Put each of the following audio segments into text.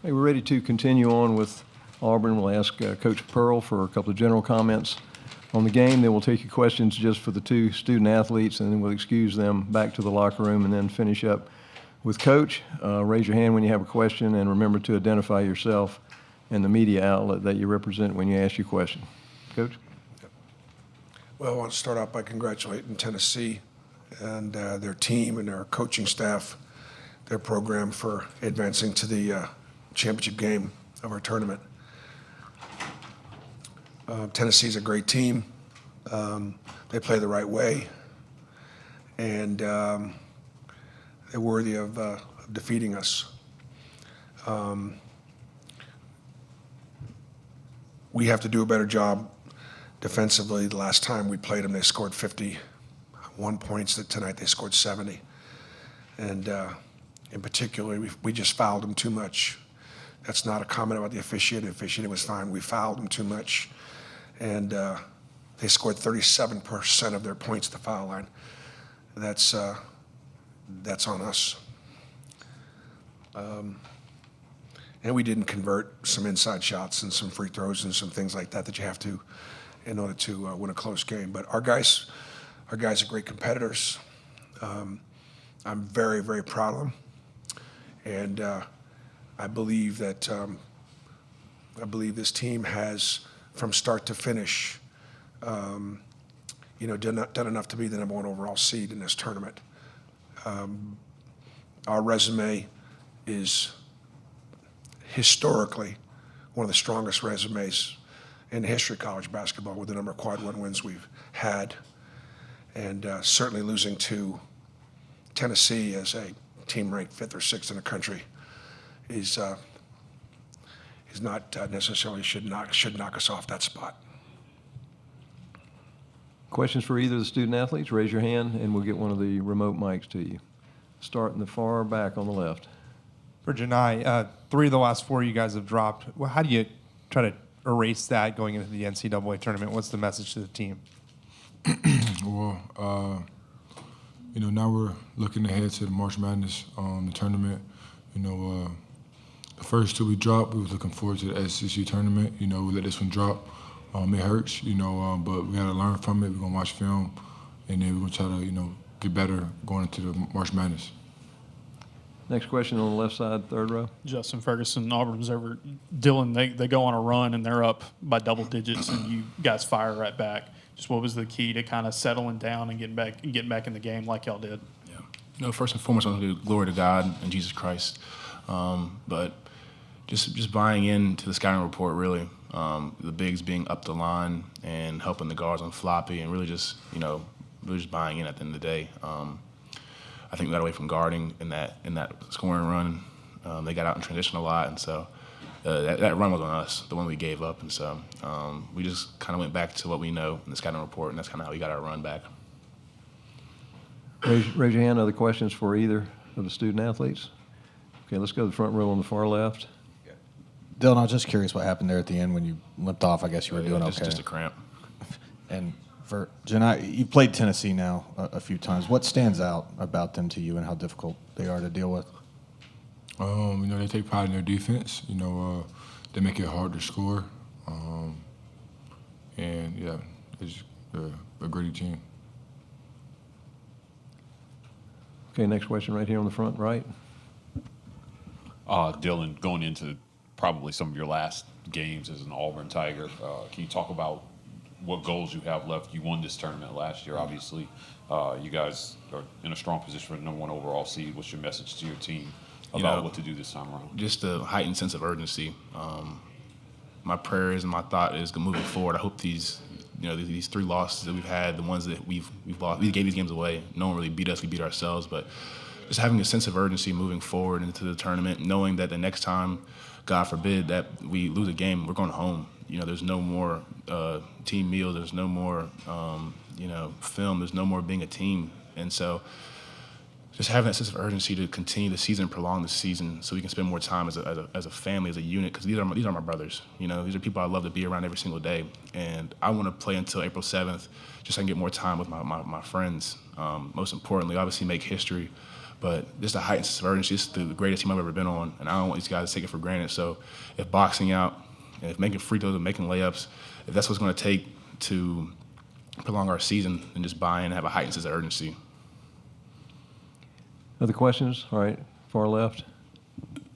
Hey, we're ready to continue on with Auburn. We'll ask Coach Pearl for a couple of general comments on the game. Then we'll take your questions just for the two student athletes, and then we'll excuse them back to the locker room and then finish up with Coach. Raise your hand when you have a question, and remember to identify yourself and the media outlet that you represent when you ask your question. Coach? Well, I want to start out by congratulating Tennessee and their team and their coaching staff, their program for advancing to the championship game of our tournament. Tennessee's a great team. They play the right way, and they're worthy of defeating us. We have to do a better job defensively. The last time we played them, they scored 51 points. Tonight they scored 70. And in particular, we just fouled them too much. That's not a comment about the officiating. The officiating was fine. We fouled them too much. And they scored 37% of their points at the foul line. That's on us. And we didn't convert some inside shots and some free throws and some things like that you have to in order to win a close game. But our guys are great competitors. I'm very, very proud of them. And I believe that this team has, from start to finish, done enough to be the #1 overall seed in this tournament. Our resume is historically one of the strongest resumes in the history of college basketball with the number of quad one wins we've had. And certainly losing to Tennessee as a team ranked 5th or 6th in the country is not necessarily should knock us off that spot. Questions for either of the student athletes? Raise your hand, and we'll get one of the remote mics to you. Start in the far back on the left. For Janai, 3 of the last 4 you guys have dropped. Well, how do you try to erase that going into the NCAA tournament? What's the message to the team? Well, now we're looking ahead to the March Madness, the tournament. The first 2 we dropped, we was looking forward to the SEC tournament. We let this one drop. It hurts, but we got to learn from it. We're going to watch film, and then we're going to try to, get better going into the March Madness. Next question on the left side, third row. Justin Ferguson, Auburn Observer. Dylan, they go on a run and they're up by double digits, and you guys fire right back. Just what was the key to kind of settling down and getting back in the game like y'all did? Yeah, first and foremost, I want to give glory to God and Jesus Christ, but just buying into the scouting report really. The bigs being up the line and helping the guards on floppy, and really just buying in at the end of the day. I think we got away from guarding in that scoring run. They got out in transition a lot, and so that run was on us, the one we gave up. And so we just kind of went back to what we know in the scouting report, and that's kind of how we got our run back. Raise your hand. Other questions for either of the student athletes? Okay, let's go to the front row on the far left. Dylan, I was just curious what happened there at the end when you limped off. I guess you were doing okay. Just a cramp. And for Janai, you've played Tennessee now a few times. What stands out about them to you and how difficult they are to deal with? They take pride in their defense. They make it hard to score. And, yeah, it's a gritty team. Okay, next question right here on the front right. Dylan, going into probably some of your last games as an Auburn Tiger, can you talk about what goals you have left? You won this tournament last year, obviously. You guys are in a strong position for the #1 overall seed. What's your message to your team about what to do this time around? Just a heightened sense of urgency. My prayer is and my thought is moving forward. I hope these 3 losses that we've had, the ones that we've lost, we gave these games away. No one really beat us. We beat ourselves. But just having a sense of urgency moving forward into the tournament, knowing that the next time, God forbid, that we lose a game, we're going home. There's no more team meals. There's no more, film. There's no more being a team. And so just having that sense of urgency to continue the season, prolong the season, so we can spend more time as a family, as a unit, because these are my brothers. These are people I love to be around every single day. And I want to play until April 7th just so I can get more time with my friends. Most importantly, obviously make history, But just a heightened sense of urgency. This is the greatest team I've ever been on, and I don't want these guys to take it for granted. So if boxing out, and if making free throws and making layups, if that's what's going to take to prolong our season, then just buy in and have a heightened sense of urgency. Other questions? All right, far left.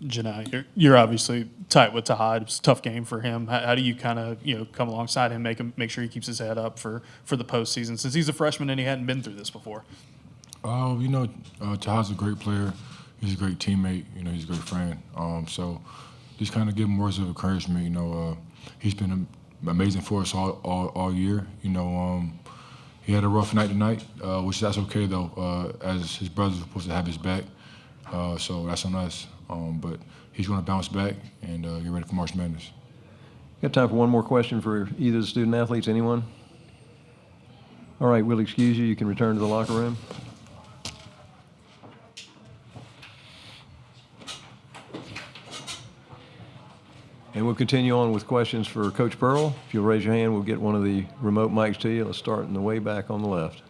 Janai, you're obviously tight with Tahad. It's a tough game for him. How do you kind of come alongside him, make sure he keeps his head up for the postseason, since he's a freshman and he hadn't been through this before? Tahad's a great player. He's a great teammate. He's a great friend. So just kind of give him words of encouragement. He's been amazing for us all year. He had a rough night tonight, which that's okay though, as his brother's supposed to have his back. So that's on us. But he's going to bounce back and get ready for March Madness. Got time for one more question for either of the student athletes. Anyone? All right, we'll excuse you. You can return to the locker room. And we'll continue on with questions for Coach Pearl. If you'll raise your hand, we'll get one of the remote mics to you. Let's start in the way back on the left.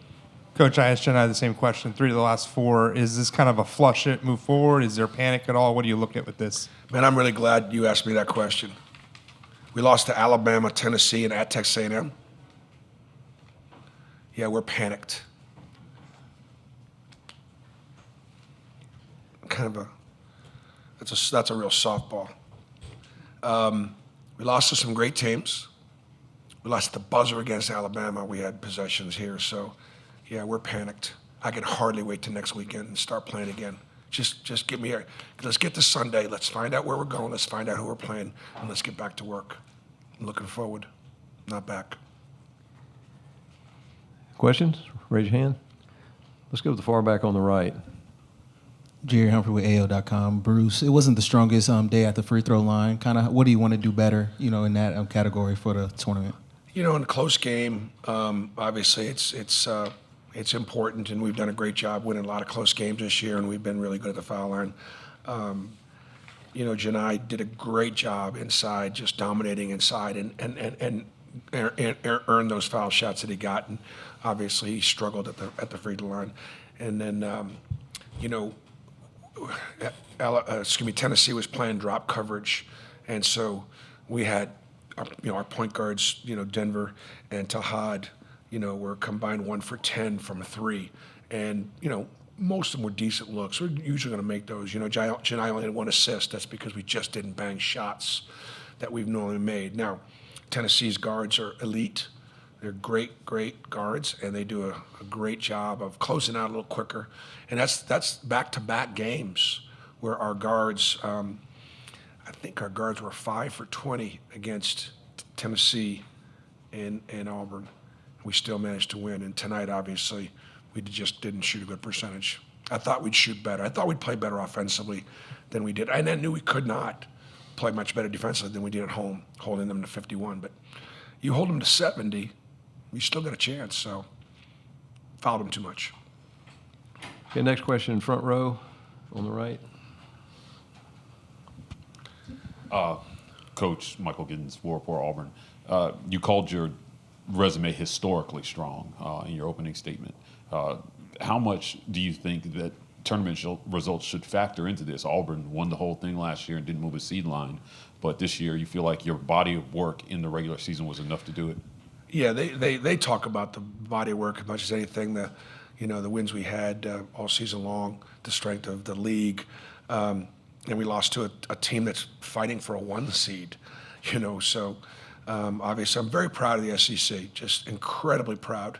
Coach, I asked Janai the same question. 3 of the last 4. Is this kind of a flush it, move forward? Is there panic at all? What do you look at with this? Man, I'm really glad you asked me that question. We lost to Alabama, Tennessee, and at Texas A&M. Yeah, we're panicked. That's a real softball. We lost to some great teams. We lost the buzzer against Alabama. We had possessions here, so yeah, we're panicked. I can hardly wait till next weekend and start playing again. Just get me here. Let's get to Sunday. Let's find out where we're going. Let's find out who we're playing, and let's get back to work. I'm looking forward, not back. Questions? Raise your hand. Let's go to the far back on the right. Jerry Humphrey with AO.com. Bruce, it wasn't the strongest day at the free throw line. Kind of, what do you want to do better, in that category for the tournament? In a close game, obviously it's important, and we've done a great job winning a lot of close games this year, and we've been really good at the foul line. Janai did a great job inside, just dominating inside, and earned those foul shots that he got, and obviously he struggled at the free throw line. And then, Tennessee was playing drop coverage, and so we had our point guards, Denver and Tahad, were combined 1 for 10 from 3, and most of them were decent looks. We're usually going to make those. Janai only had 1 assist. That's because we just didn't bang shots that we've normally made. Now, Tennessee's guards are elite. They're great guards, and they do a great job of closing out a little quicker. And that's back-to-back games where our guards, I think our guards were 5 for 20 against Tennessee and Auburn. We still managed to win. And tonight, obviously, we just didn't shoot a good percentage. I thought we'd shoot better. I thought we'd play better offensively than we did. And I knew we could not play much better defensively than we did at home, holding them to 51. But you hold them to 70, you still got a chance. So fouled them too much. Okay, next question, front row on the right. Coach Michael Giddens, War Report Auburn. You called your resume historically strong in your opening statement. How much do you think that tournament results should factor into this? Auburn won the whole thing last year and didn't move a seed line, but this year you feel like your body of work in the regular season was enough to do it? Yeah, they talk about the body of work as much as anything. The wins we had all season long, the strength of the league, and we lost to a team that's fighting for a 1 seed. So obviously I'm very proud of the SEC. Just incredibly proud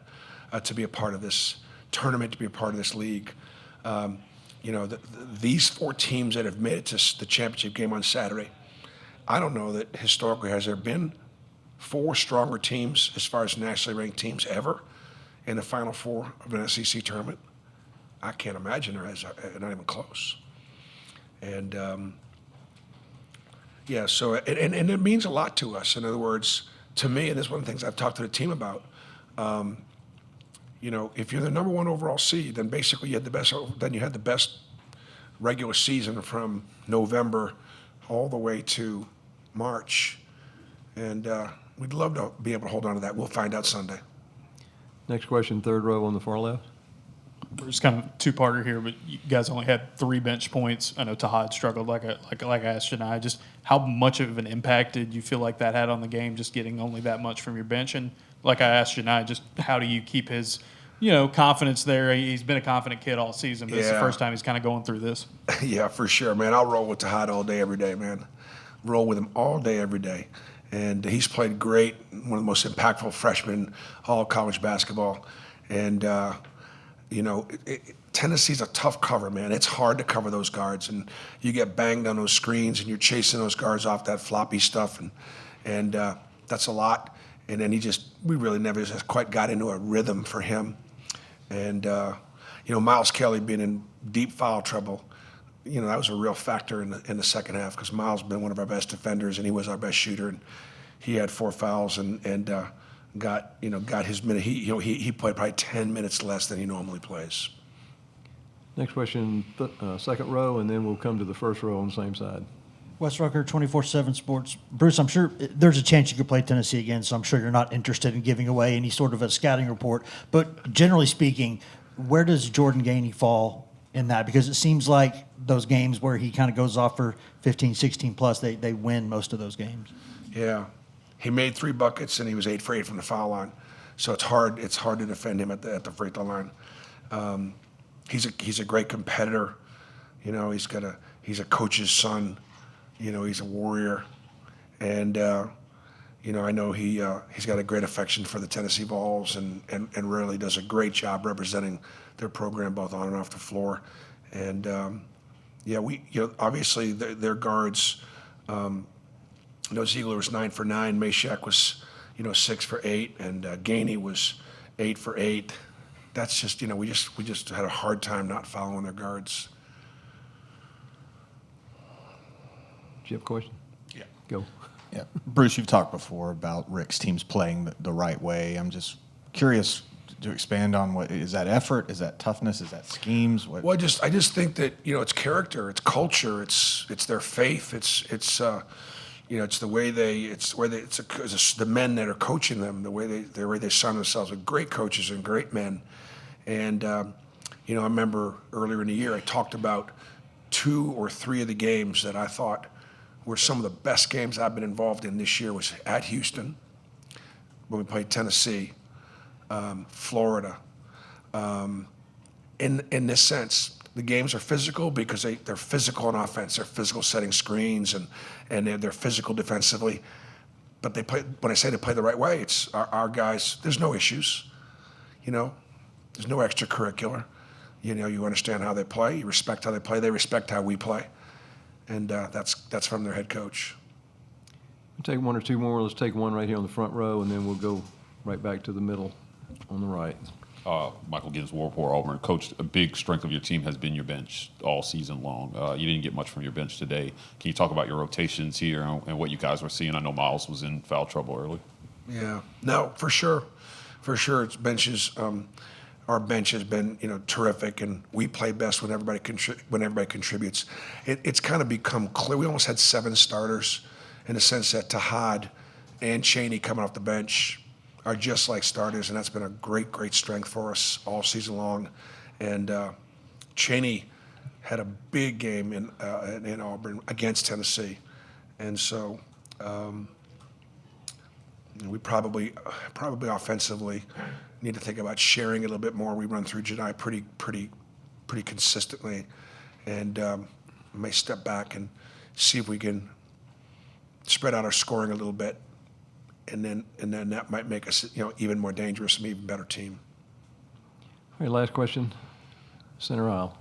to be a part of this tournament, to be a part of this league. These 4 teams that have made it to the championship game on Saturday, I don't know that historically has there been 4 stronger teams as far as nationally ranked teams ever in the Final 4 of an SEC tournament. I can't imagine there is, not even close. And so and it means a lot to us. In other words, to me, and this is one of the things I've talked to the team about. If you're the number 1 overall seed, then basically you had the best regular season from November all the way to March, and we'd love to be able to hold on to that. We'll find out Sunday. Next question, third row on the far left. It's kind of two-parter here, but you guys only had 3 bench points. I know Tahad struggled, like I asked Janai. Just how much of an impact did you feel like that had on the game, just getting only that much from your bench? And like I asked Janai, just how do you keep his, confidence there? He's been a confident kid all season, but it's the first time he's kind of going through this. Yeah, for sure, man. I'll roll with Tahad all day, every day, man. Roll with him all day, every day. And he's played great, one of the most impactful freshmen all college basketball. And, Tennessee's a tough cover, man. It's hard to cover those guards, and you get banged on those screens, and you're chasing those guards off that floppy stuff, and that's a lot. And then we really never just quite got into a rhythm for him. And, Miles Kelly being in deep foul trouble, that was a real factor in the second half, because Miles been one of our best defenders, and he was our best shooter, and he had 4 fouls and got his minute. He played probably 10 minutes less than he normally plays. Next question, second row, and then we'll come to the first row on the same side. Wes Rucker, 24/7 Sports. Bruce, I'm sure there's a chance you could play Tennessee again, so I'm sure you're not interested in giving away any sort of a scouting report. But generally speaking, where does Jordan Gainey fall in that? Because it seems like those games where he kind of goes off for 15, 16 plus, they win most of those games. Yeah. He made 3 buckets, and he was 8 for 8 from the foul line. So it's hard to defend him at the free throw line. He's a great competitor. He's a coach's son. He's a warrior. And, I know he's got a great affection for the Tennessee Vols and really does a great job representing their program both on and off the floor. And, obviously their guards, Ziegler was 9 for 9. Meshack was, 6 for 8, and Gainey was 8 for 8. That's just, we just had a hard time not following their guards. Do you have a question? Yeah. Go. Yeah, Bruce, you've talked before about Rick's teams playing the right way. I'm just curious to expand on what is that effort? Is that toughness? Is that schemes? What? Well, I just think that it's character, it's culture, it's their faith, it's the way it's the men that are coaching them, the way they surround themselves with great coaches and great men. And I remember earlier in the year I talked about 2 or 3 of the games that I thought were some of the best games I've been involved in this year. Was at Houston when we played Tennessee, Florida. In this sense, the games are physical because they're physical on offense. They're physical setting screens and they're physical defensively. But they play. When I say they play the right way, it's our guys. There's no issues. There's no extracurricular. You understand how they play. You respect how they play. They respect how we play. And that's from their head coach. We'll take 1 or 2 more. Let's take one right here on the front row, and then we'll go right back to the middle on the right. Michael Gibbs, War Report, Auburn. Coach, a big strength of your team has been your bench all season long. You didn't get much from your bench today. Can you talk about your rotations here and what you guys were seeing? I know Miles was in foul trouble early. Yeah, no, for sure. It's benches. Our bench has been, terrific, and we play best when everybody contributes. It's kind of become clear. We almost had 7 starters in the sense that Tahad and Chaney coming off the bench are just like starters, and that's been a great, great strength for us all season long. And Chaney had a big game in Auburn against Tennessee, and so we probably offensively need to think about sharing a little bit more. We run through Janai pretty consistently, and we may step back and see if we can spread out our scoring a little bit, and then that might make us even more dangerous and even better team. All right, last question, center aisle.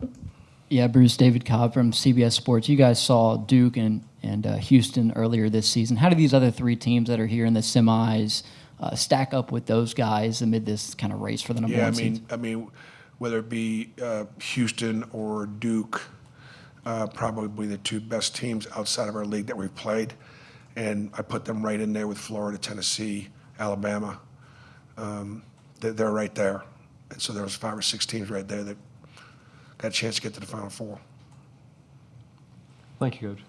Yeah, Bruce, David Cobb from CBS Sports. You guys saw Duke and Houston earlier this season. How do these other 3 teams that are here in the semis stack up with those guys amid this kind of race for the number 1 seed? I mean, whether it be Houston or Duke, probably the 2 best teams outside of our league that we've played, and I put them right in there with Florida, Tennessee, Alabama. They're right there, and so there was 5 or 6 teams right there that got a chance to get to the Final Four. Thank you, Coach.